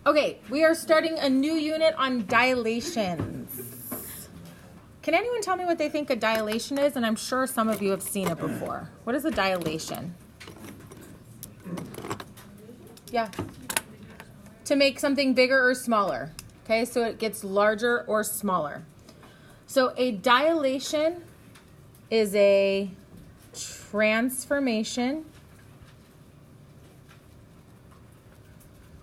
Okay, we are starting a new unit on dilations. Can anyone tell me what they think a dilation is? And I'm sure some of you have seen it before. What is a dilation? Yeah. To make something bigger or smaller. Okay, so it gets larger or smaller. So a dilation is a transformation.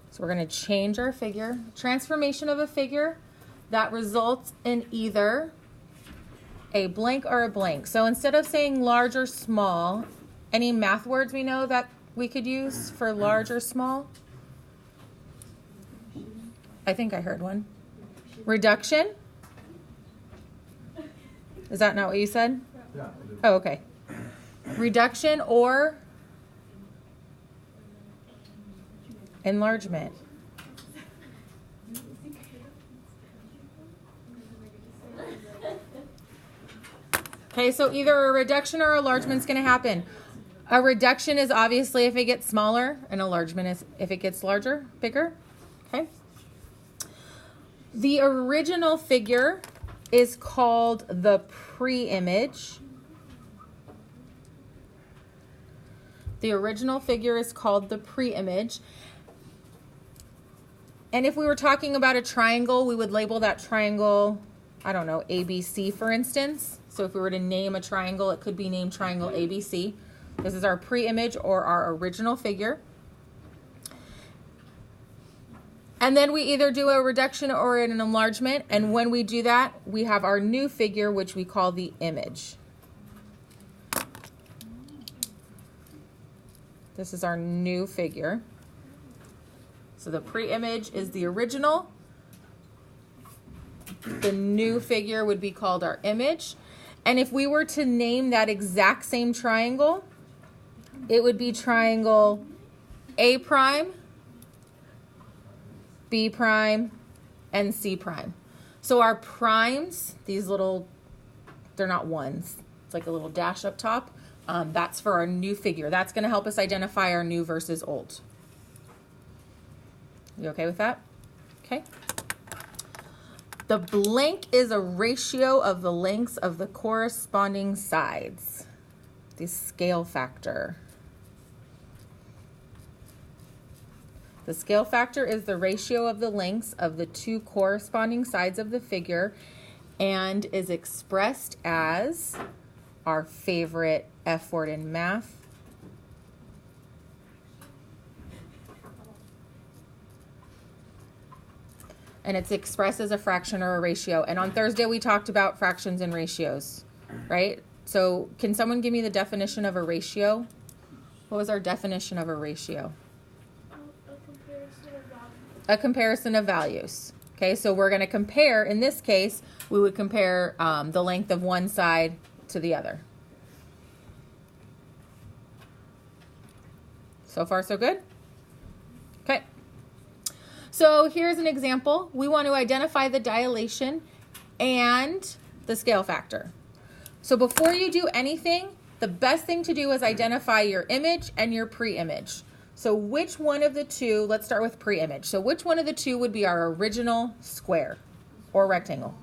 So we're going to change our figure. Transformation of a figure that results in either a blank or a blank. So instead of saying large or small, any math words we know that we could use for large or small? I think I heard one. Reduction? Is that not what you said? Yeah. Oh, okay. Reduction or enlargement. Okay, so either a reduction or enlargement is going to happen. A reduction is obviously if it gets smaller, and enlargement is if it gets larger, bigger. Okay. The original figure is called the pre-image. The original figure is called the pre-image. And if we were talking about a triangle, we would label that triangle, I don't know, ABC, for instance. So if we were to name a triangle, it could be named triangle ABC. This is our pre-image or our original figure. And then we either do a reduction or an enlargement. And when we do that, we have our new figure, which we call the image. This is our new figure. So the pre-image is the original. The new figure would be called our image. And if we were to name that exact same triangle, it would be triangle A prime, B prime, and C prime. So our primes, these little, they're not ones. It's like a little dash up top. That's for our new figure. That's going to help us identify our new versus old. You okay with that? Okay. The blank is a ratio of the lengths of the corresponding sides. The scale factor. The scale factor is the ratio of the lengths of the two corresponding sides of the figure and is expressed as our favorite F word in math. And it's expressed as a fraction or a ratio. And on Thursday, we talked about fractions and ratios, right? So can someone give me the definition of a ratio? What was our definition of a ratio? A comparison of values. Okay, so we're going to compare, in this case, we would compare the length of one side to the other. So far, so good? Okay. So here's an example. We want to identify the dilation and the scale factor. So before you do anything, the best thing to do is identify your image and your pre-image. So which one of the two, let's start with pre-image. So which one of the two would be our original square or rectangle?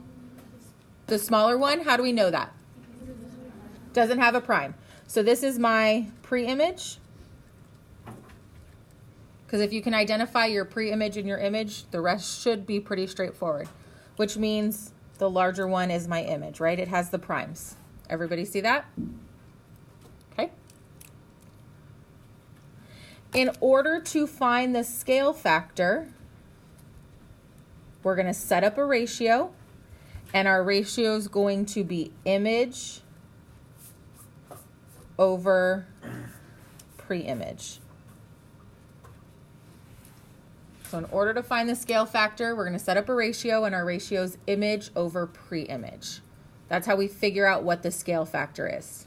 The smaller one, how do we know that? Doesn't have a prime. So this is my pre-image. Because if you can identify your pre-image and your image, the rest should be pretty straightforward, which means the larger one is my image, right? It has the primes. Everybody see that? Okay. In order to find the scale factor, we're going to set up a ratio, and our ratio is going to be image over pre-image. So in order to find the scale factor, we're going to set up a ratio, and our ratio is image over pre-image. That's how we figure out what the scale factor is.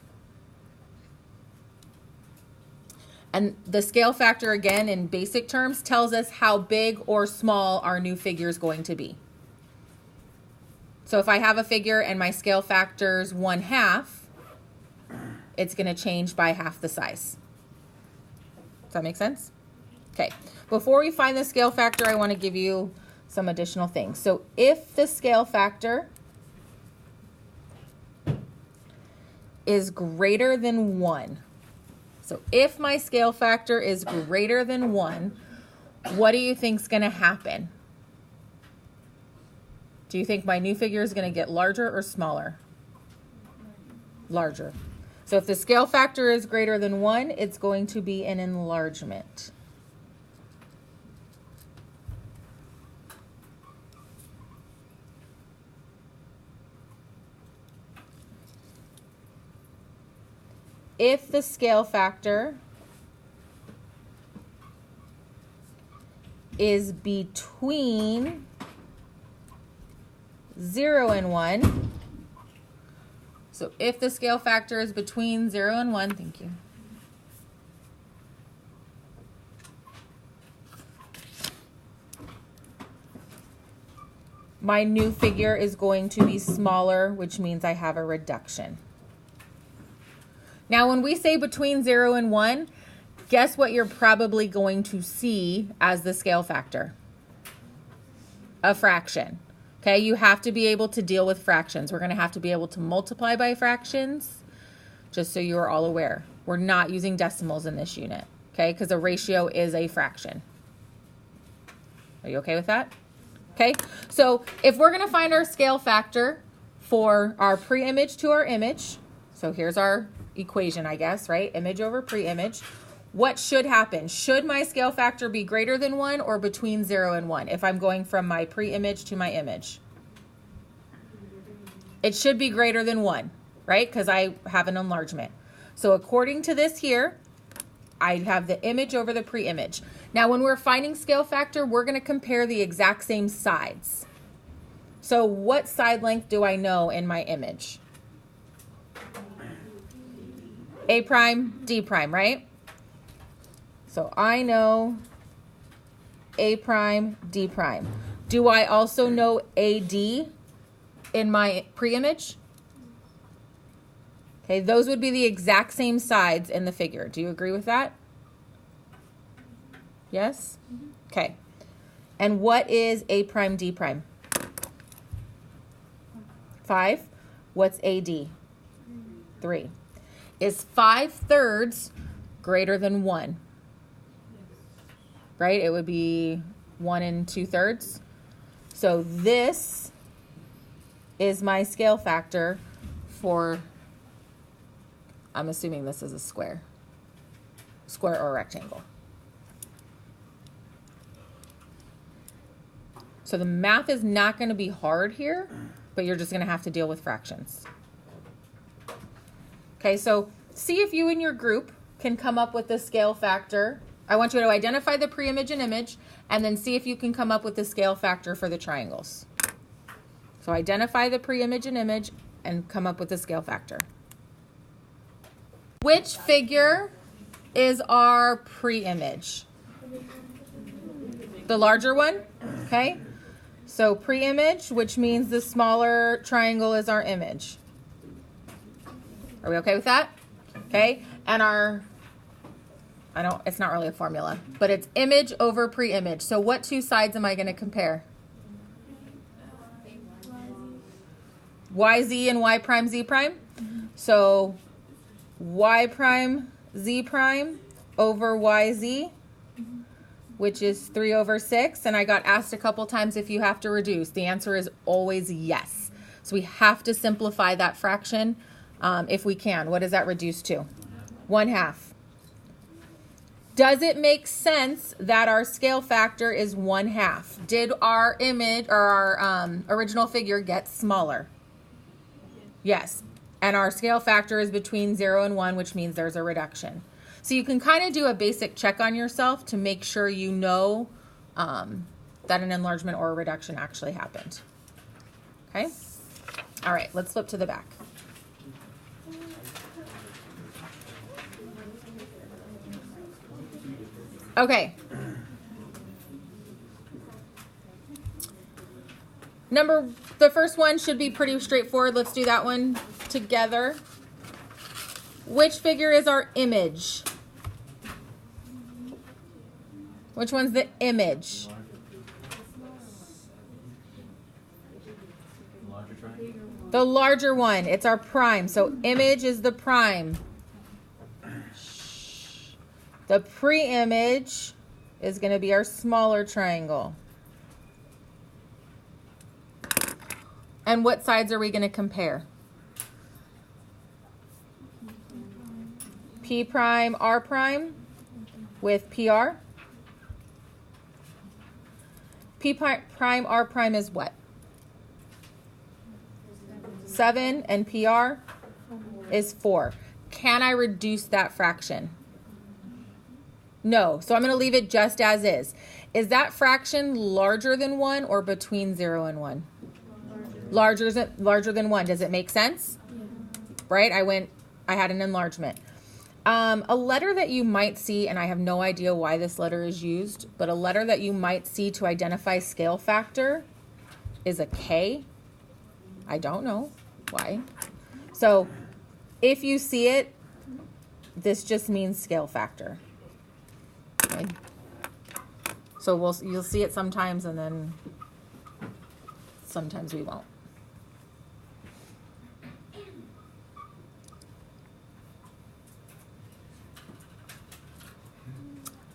And the scale factor, again, in basic terms, tells us how big or small our new figure is going to be. So if I have a figure and my scale factor is 1/2, it's going to change by half the size. Does that make sense? Okay, before we find the scale factor, I want to give you some additional things. So if the scale factor is greater than 1, so if my scale factor is greater than 1, what do you think is going to happen? Do you think my new figure is going to get larger or smaller? Larger. So if the scale factor is greater than 1, it's going to be an enlargement. If the scale factor is between 0 and 1, so if the scale factor is between 0 and 1, thank you. My new figure is going to be smaller, which means I have a reduction. Now, when we say between 0 and 1, guess what you're probably going to see as the scale factor? A fraction. Okay, you have to be able to deal with fractions. We're going to have to be able to multiply by fractions, just so you are all aware. We're not using decimals in this unit, okay, because a ratio is a fraction. Are you okay with that? Okay, so if we're going to find our scale factor for our pre-image to our image, so here's our equation, I guess, right? Image over pre-image. What should happen? Should my scale factor be greater than 1 or between 0 and 1 if I'm going from my pre-image to my image? It should be greater than 1, right? Because I have an enlargement. So according to this here, I have the image over the pre-image. Now when we're finding scale factor, we're going to compare the exact same sides. So what side length do I know in my image? A prime, D prime, right? So I know A prime, D prime. Do I also know AD in my pre-image? Okay, those would be the exact same sides in the figure. Do you agree with that? Yes? Okay. And what is A prime, D prime? 5. What's AD? 3. Is 5/3 greater than 1? Right? It would be 1 2/3. So this is my scale factor for, I'm assuming this is a square or a rectangle. So the math is not going to be hard here, but you're just going to have to deal with fractions. Okay, so see if you and your group can come up with the scale factor. I want you to identify the pre-image and image, and then see if you can come up with the scale factor for the triangles. So identify the pre-image and image, and come up with the scale factor. Which figure is our pre-image? The larger one, okay? So pre-image, which means the smaller triangle is our image. Are we okay with that? Okay, and it's not really a formula, but it's image over pre-image. So what two sides am I going to compare? YZ and Y prime Z prime. So Y prime Z prime over YZ, which is 3/6. And I got asked a couple times if you have to reduce. The answer is always yes. So we have to simplify that fraction if we can. What does that reduce to? 1/2. Does it make sense that our scale factor is 1/2? Did our image or our original figure get smaller? Yes. And our scale factor is between 0 and 1, which means there's a reduction. So you can kind of do a basic check on yourself to make sure you know that an enlargement or a reduction actually happened. Okay? All right, let's flip to the back. Okay. The first one should be pretty straightforward. Let's do that one together. Which figure is our image? Which one's the image? The larger one. It's our prime. So image is the prime. The pre-image is going to be our smaller triangle. And what sides are we going to compare? P prime, R prime with PR. P prime, R prime is what? 7 and PR is 4. Can I reduce that fraction? No. So I'm going to leave it just as is. Is that fraction larger than 1 or between 0 and 1? Larger than 1. Does it make sense? Right? I had an enlargement. A letter that you might see, and I have no idea why this letter is used, but a letter that you might see to identify scale factor is a K. I don't know why. So if you see it, this just means scale factor. Okay. So you'll see it sometimes, and then sometimes we won't.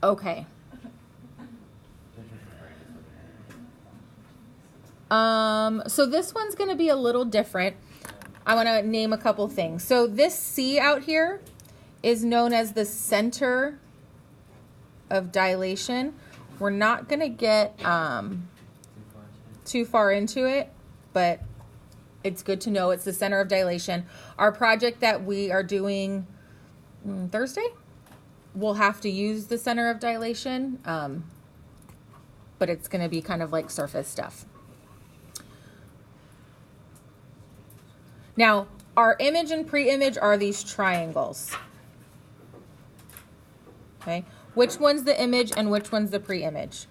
Okay. So this one's going to be a little different. I want to name a couple things. So this C out here is known as the center of dilation. We're not going to get too far into it, but it's good to know it's the center of dilation. Our project that we are doing Thursday, we'll have to use the center of dilation, but it's going to be kind of like surface stuff. Now, our image and pre-image are these triangles. Okay, which one's the image and which one's the pre-image?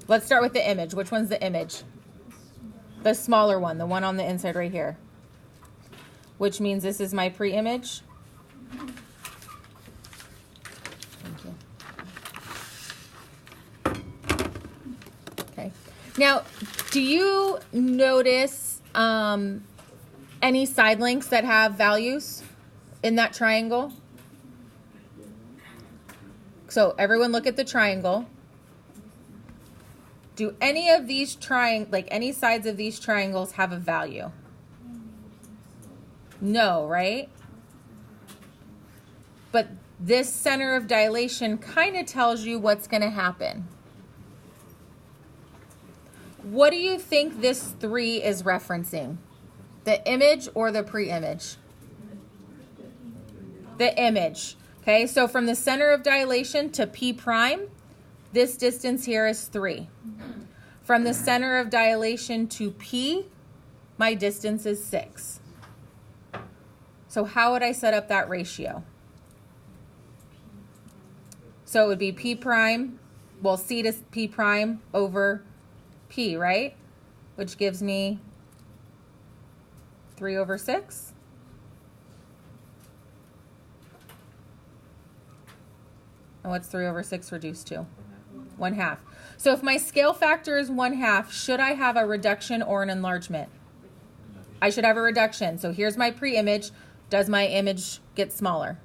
Let's start with the image. Which one's the image? The smaller one, the one on the inside right here. Which means this is my pre-image. Okay. Now, do you notice any side links that have values in that triangle? So everyone look at the triangle. Do any of these any sides of these triangles have a value? No, right? But this center of dilation kind of tells you what's going to happen. What do you think this 3 is referencing? The image or the pre-image? The image. Okay, so from the center of dilation to P prime, this distance here is 3. From the center of dilation to P, my distance is 6. So how would I set up that ratio? So it would be P prime, well, C to P prime over P, right? Which gives me 3 over 6. And what's 3 over 6 reduced to? 1/2. So if my scale factor is 1/2, should I have a reduction or an enlargement? I should have a reduction. So here's my pre-image. Does my image get smaller?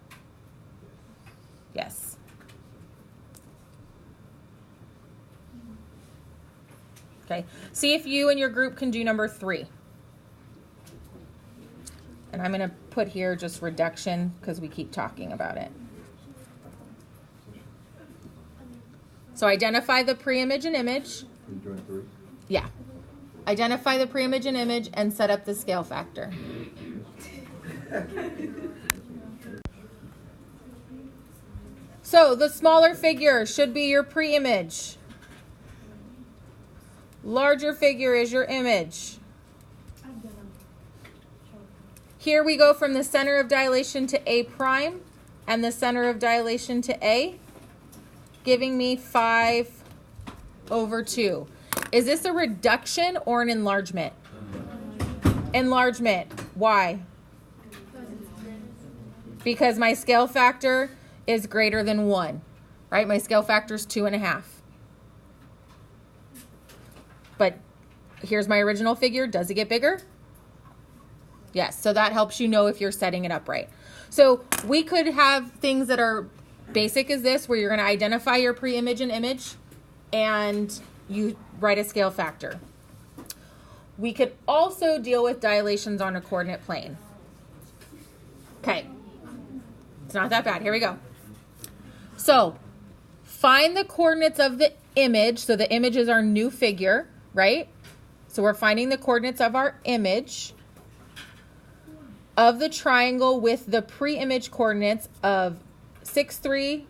Yes. Okay. See if you and your group can do number 3. And I'm going to put here just reduction because we keep talking about it. So identify the pre-image and image. Yeah. Identify the pre-image and image and set up the scale factor. So the smaller figure should be your pre-image. Larger figure is your image. Here we go from the center of dilation to A prime and the center of dilation to A, giving me 5 over 2. Is this a reduction or an enlargement? Enlargement. Why? Because my scale factor is greater than 1, right? My scale factor is 2.5. But here's my original figure. Does it get bigger? Yes, so that helps you know if you're setting it up right. So we could have things that are basic as this, where you're going to identify your pre-image and image, and you write a scale factor. We could also deal with dilations on a coordinate plane. Okay, it's not that bad. Here we go. So find the coordinates of the image. So the image is our new figure, right? So we're finding the coordinates of our image of the triangle with the pre-image coordinates of 6, 3,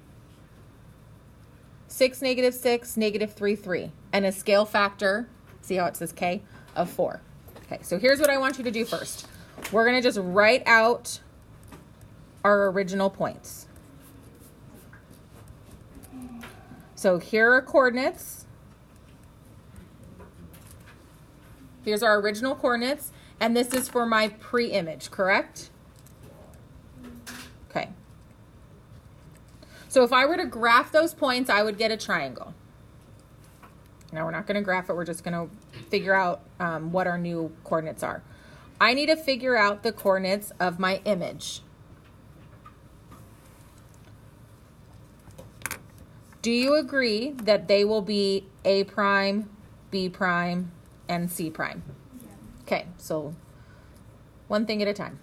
6, -6, -3, 3, and a scale factor, see how it says K, of 4. Okay, so here's what I want you to do first. We're going to just write out our original points. So here are coordinates. Here's our original coordinates, and this is for my pre-image, correct? Okay. So if I were to graph those points, I would get a triangle. Now we're not going to graph it, we're just going to figure out what our new coordinates are. I need to figure out the coordinates of my image. Do you agree that they will be A prime, B prime, and C prime? Okay, so one thing at a time.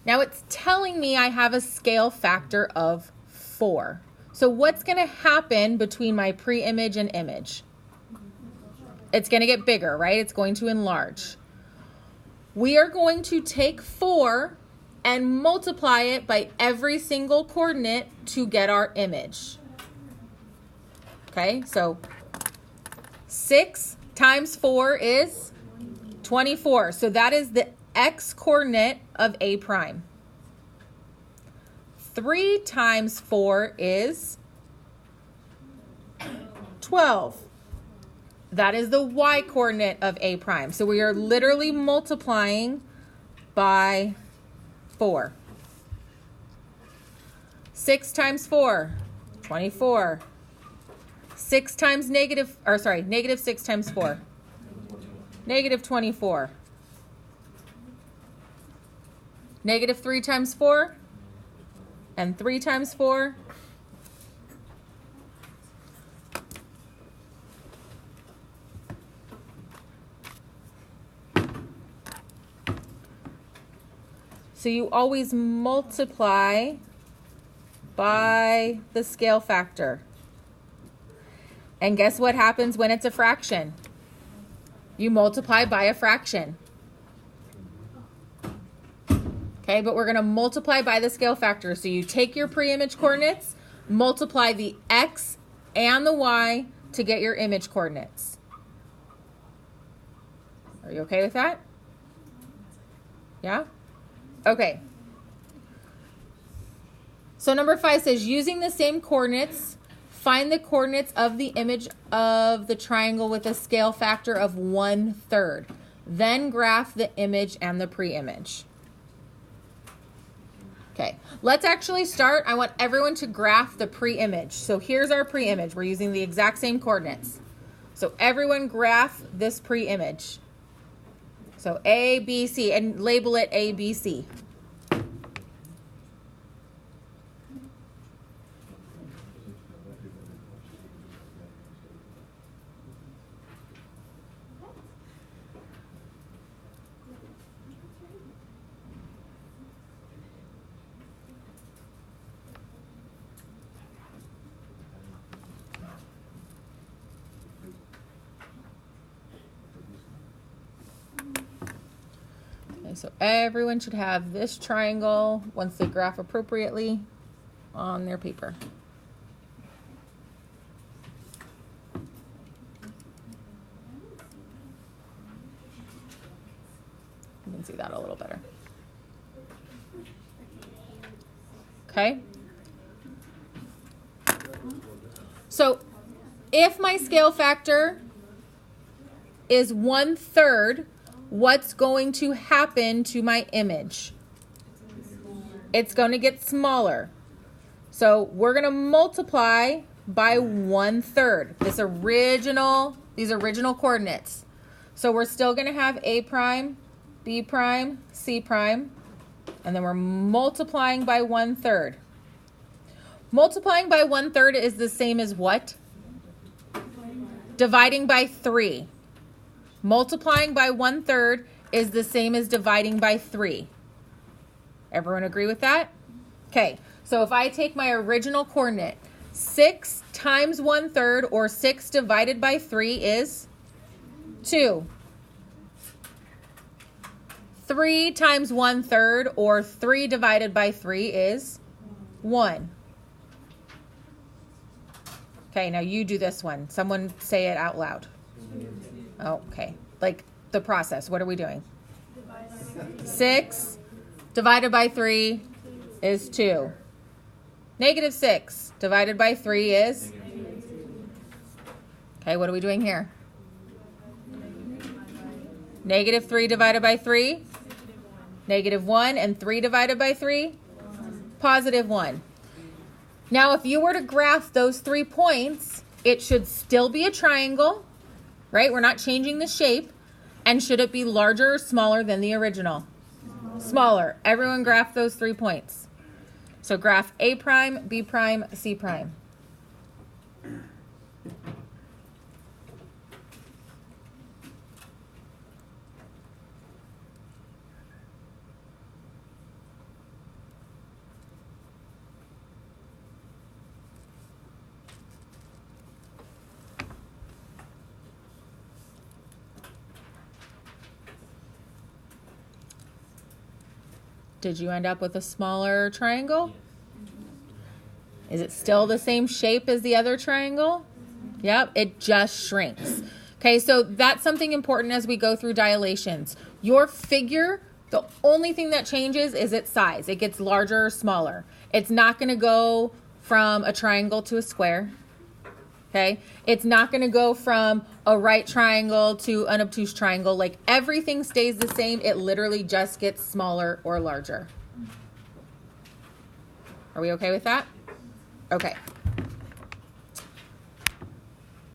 Now it's telling me I have a scale factor of 4. So what's going to happen between my pre-image and image? It's going to get bigger, right? It's going to enlarge. We are going to take 4 and multiply it by every single coordinate to get our image. Okay, so 6 times 4 is 24. So that is the x coordinate of A prime. 3 times 4 is 12. That is the y coordinate of A prime. So we are literally multiplying by 4. 6 times 4, 24. 6 times negative 6 times 4, negative 24. Negative 3 times 4, and 3 times 4. So you always multiply by the scale factor. And guess what happens when it's a fraction? You multiply by a fraction. Okay, but we're going to multiply by the scale factor. So you take your pre-image coordinates, multiply the x and the y to get your image coordinates. Are you okay with that? Yeah? Okay. So number 5 says, using the same coordinates, find the coordinates of the image of the triangle with a scale factor of 1/3. Then graph the image and the pre-image. Okay, let's actually start. I want everyone to graph the pre-image. So here's our pre-image. We're using the exact same coordinates. So everyone graph this pre-image. So A, B, C, and label it A, B, C. So everyone should have this triangle once they graph appropriately on their paper. You can see that a little better. Okay. So if my scale factor is 1/3, what's going to happen to my image? It's going to get smaller. So we're going to multiply by 1/3 these original coordinates. So we're still going to have A prime, B prime, C prime, and then we're multiplying by 1/3. Multiplying by 1/3 is the same as what? Dividing by 3. Multiplying by 1/3 is the same as dividing by 3. Everyone agree with that? Okay, so if I take my original coordinate, 6 times 1/3 or 6 divided by 3 is 2. 3 times 1/3 or 3 divided by 3 is 1. Okay, now you do this one. Someone say it out loud. Okay, like the process. What are we doing? 6 divided by 3 is 2. -6 divided by 3 is? Okay, what are we doing here? -3 divided by 3? -1, and 3 divided by 3? +1. Now, if you were to graph those 3 points, it should still be a triangle, right? We're not changing the shape. And should it be larger or smaller than the original? Smaller. Everyone graph those 3 points. So graph A prime, B prime, C prime. Did you end up with a smaller triangle? Is it still the same shape as the other triangle? Yep, it just shrinks. Okay, so that's something important as we go through dilations. Your figure, the only thing that changes is its size. It gets larger or smaller. It's not going to go from a triangle to a square. Okay, it's not going to go from a right triangle to an obtuse triangle. Like everything stays the same. It literally just gets smaller or larger. Are we okay with that? Okay.